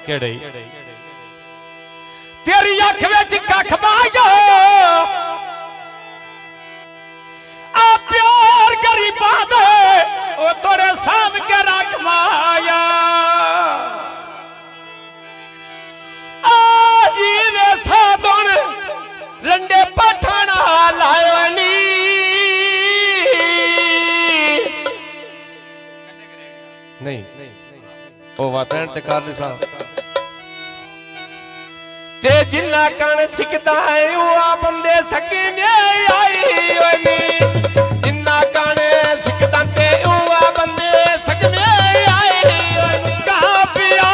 केड़ी तेरी अख विच कख पाया आ प्यार गरीबां दे ओ तोरे साथ के रख माया आ जीवे साधन रंडे पठाना लायनी नहीं ओ वातन ते कर सा ते जिन्ना कण सिकदा है ओ आ बंदे सके ने आई ओए नी जिन्ना कण सिकदा ते ओ आ बंदे सकने आई ओए का पिया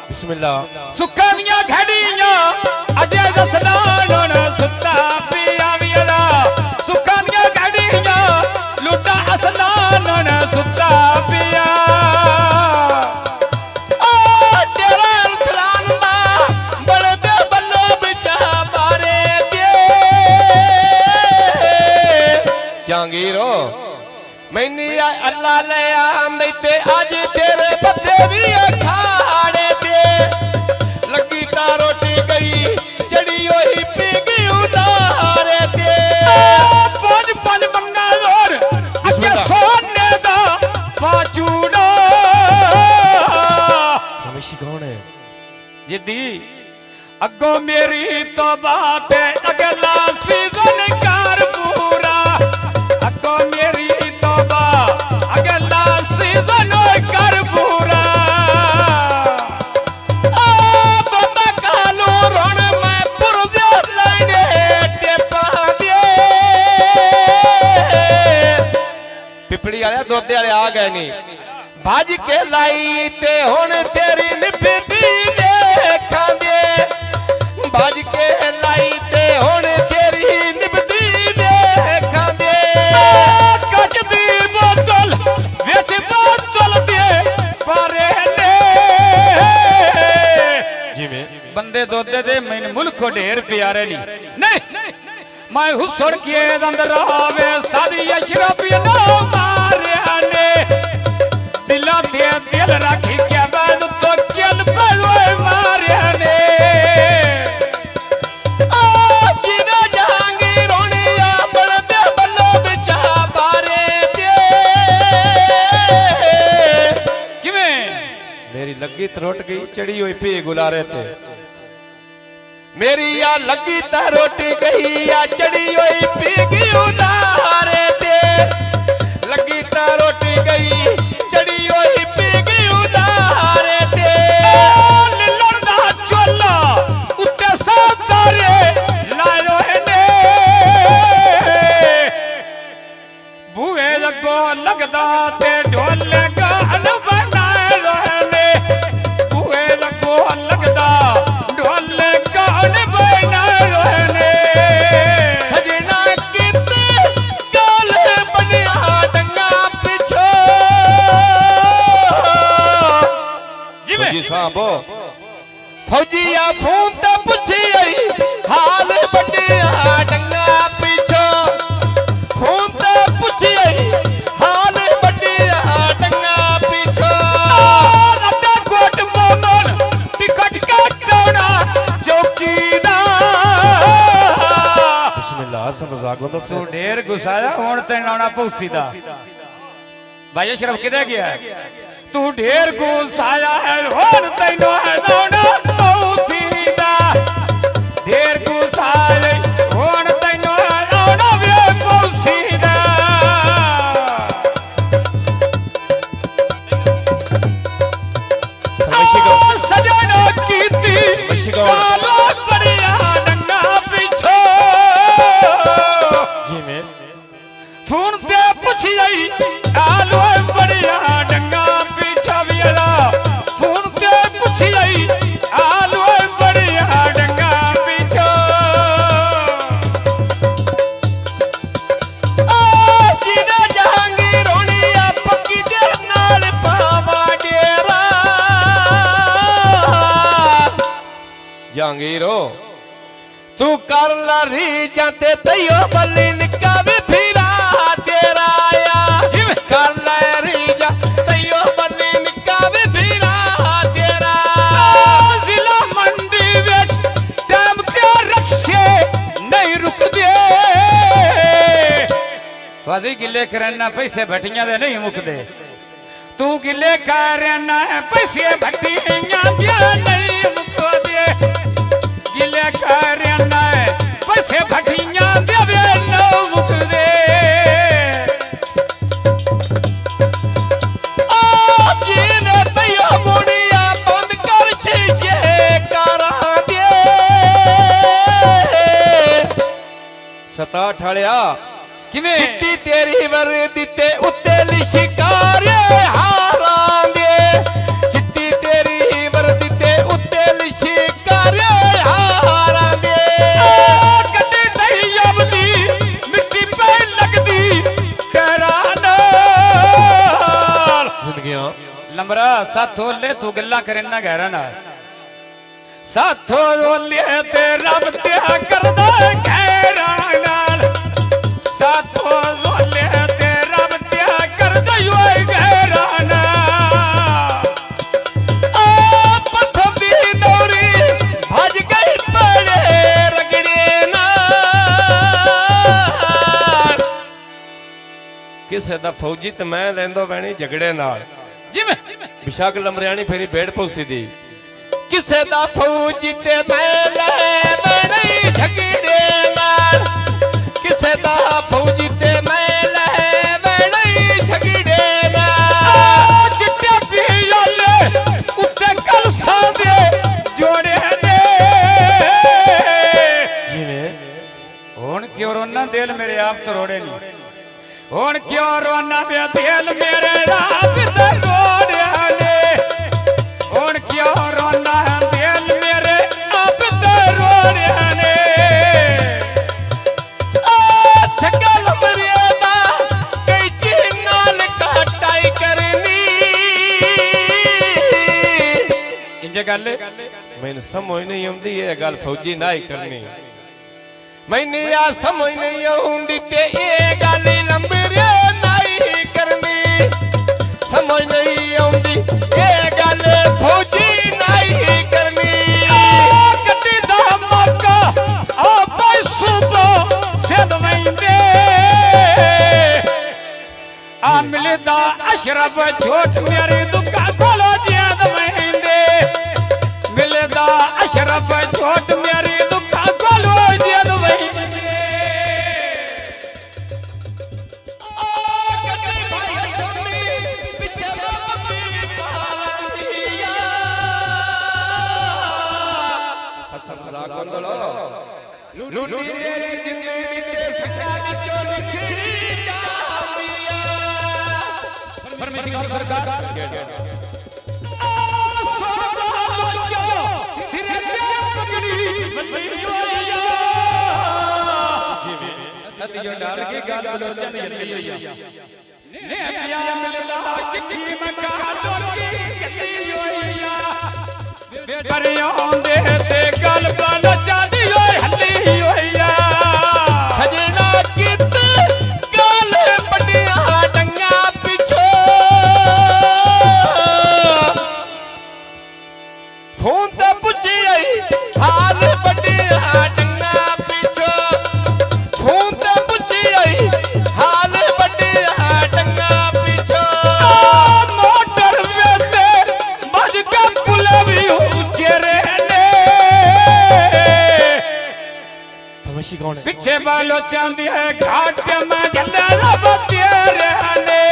बिस्मिल्लाह सुक्कां दियां घड़ियां अजे दसना नन सुत्ता पिया विया सुक्कां दियां घड़ियां लुटा असना नन सुत्ता पिया जहांगीरो मैनी अल्लाह ले आंदे ते आज तेरे बच्चे भी अखाड़े ते लगी ता रोटी गई चढ़ी होई पी गई उतारे ते पांच पांच मंगलोर अगे सोने दा पाचूड़ा हमेशा कौन है जिद्दी अगो मेरी तो बात है अगला सीजन कार पूरा अगो मेरी तौबा अगला सीजन कर पूरा तो कालो रोण मैं पुरजे लाइने टेपा दे पिपड़ी वाले दोदे वाले आ गए नहीं भाज के लाई ते हुन तेरी निभदी देखा दे भाज के लाई ते हुन तेरी निभदी देखा दे कच दी बोतल विच बोतल दे पारे ने जिवें बंदे दोदे दे मैन मुल्क को ढेर प्यारे नहीं मैं हुसड़ के अंदर आवे सादी अशरफ ना मारिया ने दिला ते दिल रखी के बाद तो किल पे मारिया ने आ जिना जहांगीर होनिया बलदे बल्लो बिचा बारे दे किवें मेरी लगी त्रोट गई चढ़ी हुई पी गुलारे थे मेरी या लगी ता रोटी गई या चढ़ी हुई पी गई उतारे ते लगी ता रोटी गई चढ़ी हुई पी गई उतारे ते लिलड़ दा चोला उत्ते सातारे लायो ने बूहे लगो लगदा ते ढोले गान बनाए रहने बूहे लगो लगदा ढोले गान बनाए रहने सजना किते काल बनिया डंगा पिछो जिवें जी साहब फौजिया फोन ते पुछी आई हाल बनिया डंगा पिछो फोन ते पुछी आई हाल बनिया डंगा पिछो रड्डा कोट मोमन टिकट काटना चौकीदार बिस्मिल्लाह सब मजाक बंदो तू ढेर गुस्साया हुण ते नाना पौसी दा भाई शरफ किधर गया तू ढेर गुस्साया है हुण ते नाना पौसी दा ढेर गुस्साया हुण ते नाना वे पौसी दा सजना कीती कालो बड़िया डंगा पिछो जी में फोन पे पूछी आई आलो बड़िया डंगा पीछा वियला फोन पे पूछी आई आलो बड़िया डंगा पीछा आ जिना जहांगीर होनिया पक्की दे नाल पावा डेरा जहांगीरो तू कर ला री जाते तैयो बल्ली निका भी फिरा तेरा आया कर ला री जा तैयो बल्ली गिले करना पैसे भट्टियां दे नहीं मुकदे तू गिले करना पैसे भट्टियां दे नहीं मुकदे गिले करना पैसे भट्टियां दे नहीं मुकदे सता ठालिया किवें चिट्टी तेरी वर्दी ते उत्ते लिशिकारे हारां दे चिट्टी तेरी वर्दी ते उत्ते लिशिकारे हारां दे कदी नहीं अबदी मिट्टी पे लगदी कराना जिंदगियां लंबरा साथों ले तू गल्ला करना गहरा ना साथों ले ते रब त्या करदा गहरा नाल साथों ले ते रब त्या करदा ओए गहरा ना आ पथवी दौरी भज गई पड़े रगड़े नाल किसे दा फौजी ते मैं लेंदो वैणी झगड़े नाल जिवें बिशाक लमरियाणी फेरी भेड़ पौसी दी किसे दा फौजी ते मैं ले वैणी झगड़े नाल किसे दा फौजी ते मैं ले वैणी झगड़े नाल चिट्टे पियाले उत्ते कलसा दे जोड़े ने जिवें हुण क्यों रोना दिल मेरे आप तो रोड़े नहीं हुण क्यों रोना वे दिल मेरे आप तो रोड़े ने हुण क्यों रोना दिल मेरे आप तो रोड़े ने छक्का लमरिया दा कैची नाल काटाई करनी इंजे गल मैनू समझ नहीं आती ये गल फौजी ना ही करनी मैंने आ समझ नहीं आती ते ये गल लंबरिया ना ही करनी समझ नहीं आती ये गल फौजी ना ही करनी कटी दा मौका आ पैसों तो सिद वैंदे आ मिलदा अशरफ झूठ मेरी दुका खोलो जियाद वैंदे मिलदा अशरफ झूठ मेरी दुका खोलो जियाद वैंदे सजना कित गल बड़िया डंगा पिछो फोन ते पुछी आई हाल बड़िया डंगा पिछो फोन ते पुछी आई हाल बड़िया डंगा पिछो मोटर वेते बज के पुले भी ऊंचे रहने समझी कौन है पीछे बालो चांदी है घाट में जले रब तेरे ने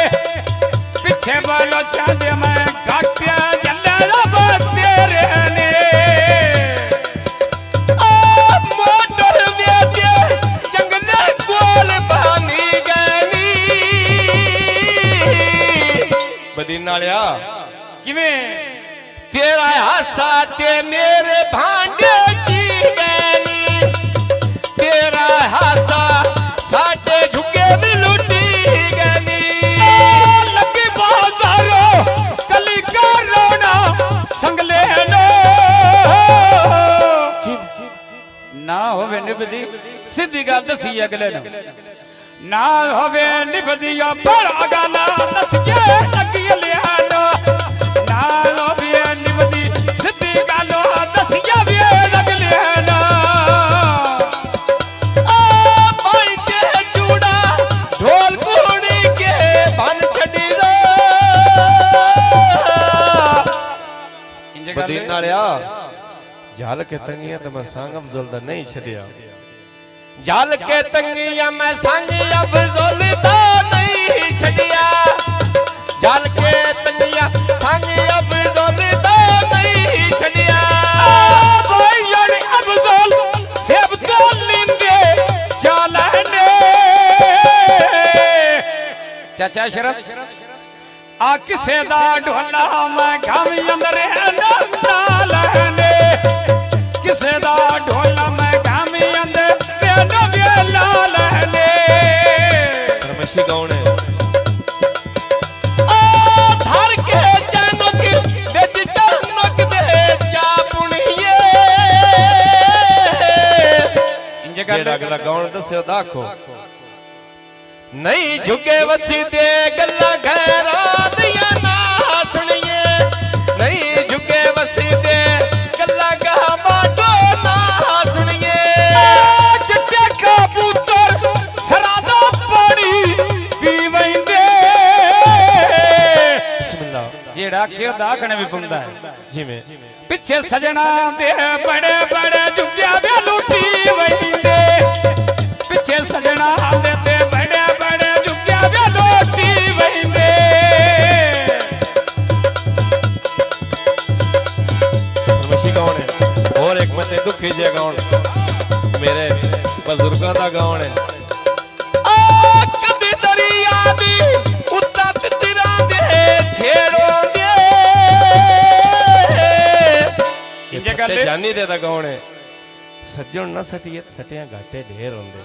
पीछे बालो चांदी में घाट जले रब तेरे ने मोटर वेते जंगले गोल बानी गनी बदी नालिया किवें तेरा हासा ते मेरे भांडे ची गनी तेरा हासा साडे झुके भी लुटी गनी लगी बाजारो कली का रोना संगले ना होवे निभदी सीधी गल दसी अगले ना होवे निभदी बड़ा गाना दस के लगी लिया ना होवे निभदी सीधी गल दसिया भी लग लिया ना भाई के चूड़ा ढोल कुड़ बदीन वालिया झाल के तंगिया तो मैं सांग अफजल दा नहीं छड़िया झाल के तंगिया मैं सांग अफजल दा नहीं छड़िया झाल के तंगिया सांग अफजल दा नहीं छड़िया भाई यानी अफजल सेब तो लिंदे चालने चाचा शरफ आ किसे दा ढोला मैं घम अंदर नालने किसे दा ढोला मैं घम अंदर नालने रमेशी कौन है धर के चनक बेच चनक दे चापुणिए जेड़ा अगला कौन दस्यो दाखो नहीं झुके वसी दे गल्ला घरा दिया ना सुनिए नहीं झुके वसी दे गल्ला गा बाटो ना सुनिए चिट्टे कबूतर सरादा पानी पीवेंदे बिस्मिल्लाह जेड़ा क्यों दाखने भी पुंदा है जी में पिछे सजना दे बड़े बड़े झुकिया वे लूटी वेंदे पिछे सजना दे ते बड़े बड़े झुकिया वे लूटी वेंदे रमेशी कौन है और एक मते दुखी जे कौन मेरे बुजुर्गों दा कौन है कदी दरिया दी उत्ता तिरा दे छेड़ो दे इंजे कर ले जानी दे दा कौन है सज्जन ना सटिए सटिया घाटे ढेर होंदे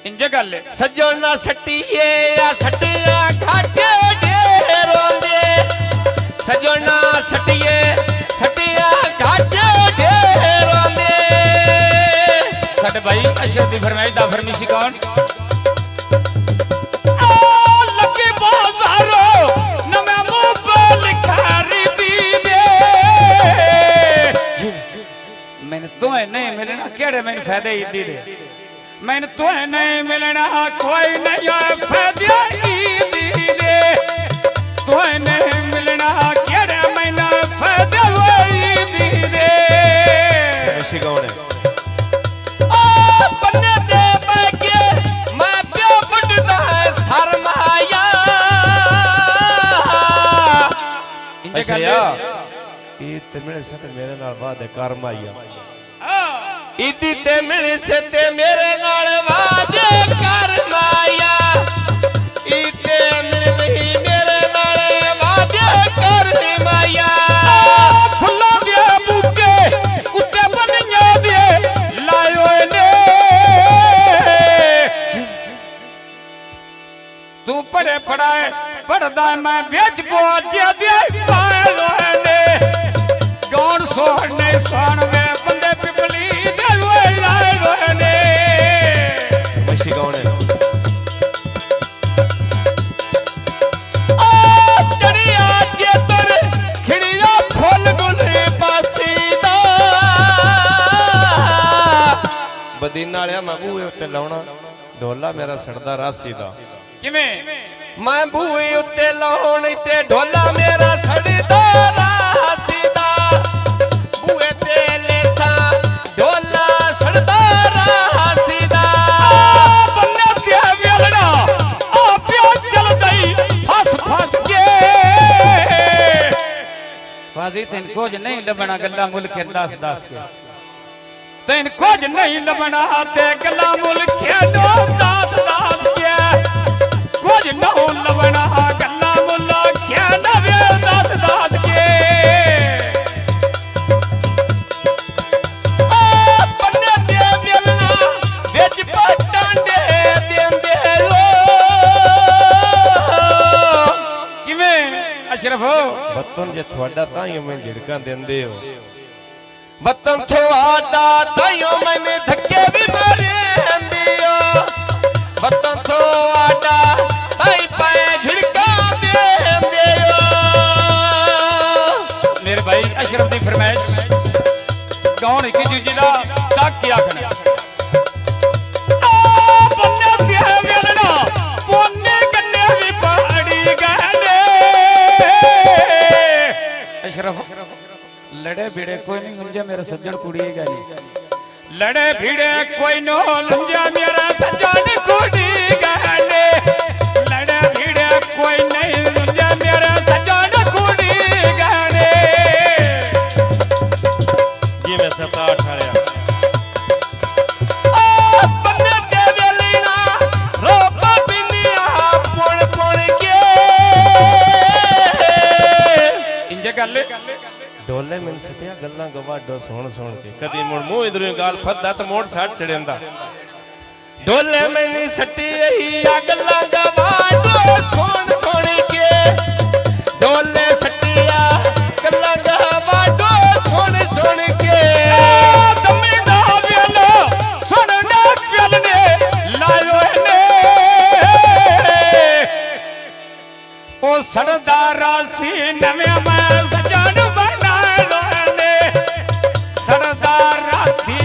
इंजे कर ले सज्जन ना सटिए या सटिया घाटे ढेर होंदे सज्जन ना सटिए सटिया घाटे ढेर होंदे साडे भाई अशरफ दी फरमाइश दा फरमाइशी कौन लगे बाजारो नवे मोबाइल खरीदी दे मैंने तुम्हें नहीं मिलना केड़े मैंने फायदे ईदी दे मैंने तुम्हें नहीं मिलना कोई नहीं फायदे ईदी दे तुम्हें नहीं मिलना केड़े मैंने फायदे ईदी दे ऐसी कौन है बन्ने दे बैके मैं प्यो बुढ़दा शर्माया ऐसे या ई ते मिले से ते मेरे नाल वादे कर माइया इदी ते मिले से ते मेरे नाल वादे कर माया इते मिल नहीं मेरे नाल वादे कर माया फुल्ला दे बूटे उत्ते बनिया दे लायो ने तू पढ़े पढ़ाए पढ़दा मैं बेच बोझे दे पालो ने गौन सोने सोन में बंदे पिपली दे लायो ने ऐसी कौन है चढ़िया चेतर खिड़िया फूल गुले पासीदा बदीना वालिया मैं बूहे उत्ते लाउणा ढोला मेरा सड़दा रासी दा किवें मैं बूहे उत्ते लाउण ते ढोला मेरा सड़दा रासी दा बूहे ते लेसा ढोला सड़दा रासी दा बन्ने ते वेलड़ा आ प्यो चल दई फस फस के फाजी तेन कुछ नहीं लबना गल्ला मुल्क दास दास के तेन कुछ नहीं लबना ते गल्ला मुल्क दास दास के कुछ न लबना गल्ला मुल्क दास दास के बन्ने ते वेलना बेच पटांडे देंदे लो किवें अशरफ वतन जे थोड़ा ताइयो मैं झिड़का देंदे हो वतन थोड़ा ताइयो मैंने धक्के भी मारे दियो वतन थोड़ा ताई पाए झिड़का देंदे हो मेरे भाई अशरफ दी फरमाइश कौन की जिला तक क्या करना बन्ने ते वेलना पोने गन्ने भी पहाड़ी गले अशरफ लड़े भिड़े कोई नहीं गुंजा मेरा सज्जन कुड़ीगा नहीं लड़े भिड़े कोई नो लुंजा मेरा सज्जन कुड़ीगा नहीं लड़े भिड़े कोई नहीं लुंजा मेरा सज्जन कुड़ीगा नहीं जी मैं 7-8 हारिया ढोले मैंने सटिया गल्ला गवाडो सुन सुन के कदी मुड़ मुंह इधरों गाल फद्दा तो मोड़ साठ चढ़ेंदा ढोले मैंने सटिया गल्ला गवाडो सुन सुन के ढोले सटिया गल्ला गवाडो सुन सुन के तमी दा वेलो सुनना प्यालने लायो ने ओ सरदारा सी नवे मैं सजन बना ने सरदारा सी